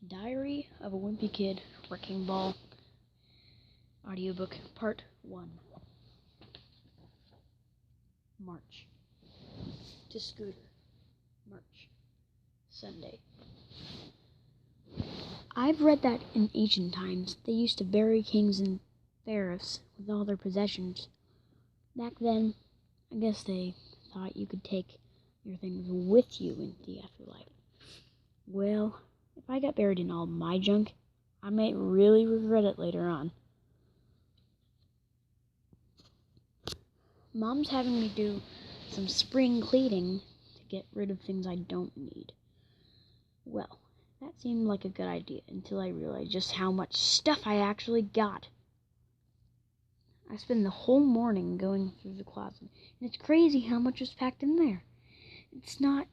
Diary of a Wimpy Kid, Wrecking Ball, audiobook, part 1. March. To Scooter. March. Sunday. I've read that in ancient times they used to bury kings and pharaohs with all their possessions. Back then, I guess they thought you could take your things with you into the afterlife. Well, if I got buried in all my junk, I might really regret it later on. Mom's having me do some spring cleaning to get rid of things I don't need. Well, that seemed like a good idea until I realized just how much stuff I actually got. I spent the whole morning going through the closet, and it's crazy how much was packed in there. It's not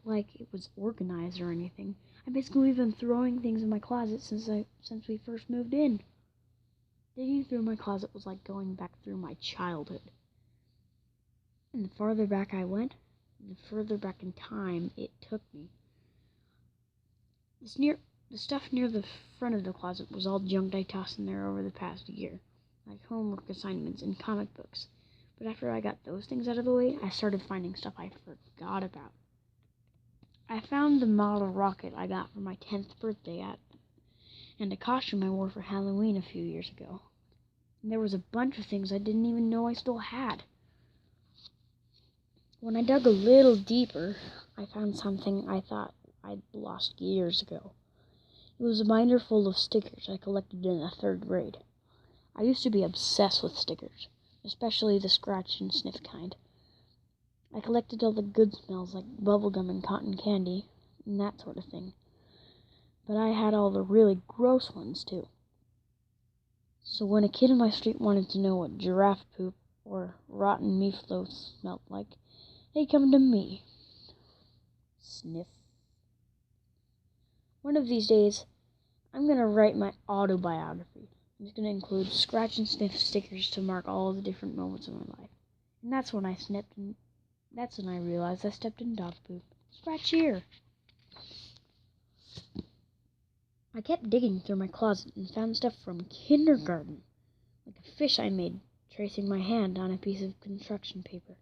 like it was organized or anything. I basically been throwing things in my closet since we first moved in. Digging through my closet was like going back through my childhood. And the farther back I went, the further back in time it took me. The stuff near the front of the closet was all junk I tossed in there over the past year, like homework assignments and comic books. But after I got those things out of the way, I started finding stuff I forgot about. I found the model rocket I got for my 10th birthday and a costume I wore for Halloween a few years ago. And there was a bunch of things I didn't even know I still had. When I dug a little deeper, I found something I thought I'd lost years ago. It was a binder full of stickers I collected in the 3rd grade. I used to be obsessed with stickers, especially the scratch and sniff kind. I collected all the good smells like bubblegum and cotton candy and that sort of thing. But I had all the really gross ones too. So when a kid in my street wanted to know what giraffe poop or rotten meatloaf smelled like, they'd come to me. Sniff. One of these days, I'm going to write my autobiography. It's going to include scratch and sniff stickers to mark all the different moments of my life. And that's when I realized I stepped in dog poop. Scratch here. I kept digging through my closet and found stuff from kindergarten, like a fish I made tracing my hand on a piece of construction paper.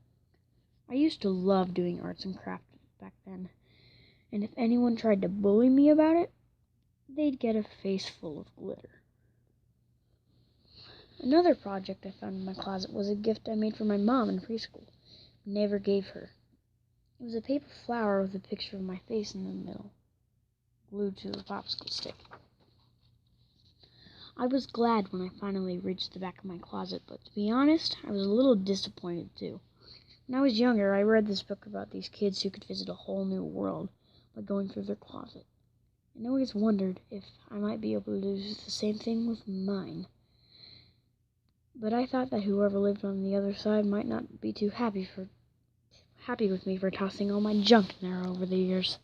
I used to love doing arts and crafts back then, and if anyone tried to bully me about it, they'd get a face full of glitter. Another project I found in my closet was a gift I made for my mom in preschool, but never gave her. It was a paper flower with a picture of my face in the middle, glued to a popsicle stick. I was glad when I finally reached the back of my closet, but to be honest, I was a little disappointed too. When I was younger, I read this book about these kids who could visit a whole new world by going through their closet. And I always wondered if I might be able to do the same thing with mine. But I thought that whoever lived on the other side might not be too happy with me for tossing all my junk in there over the years.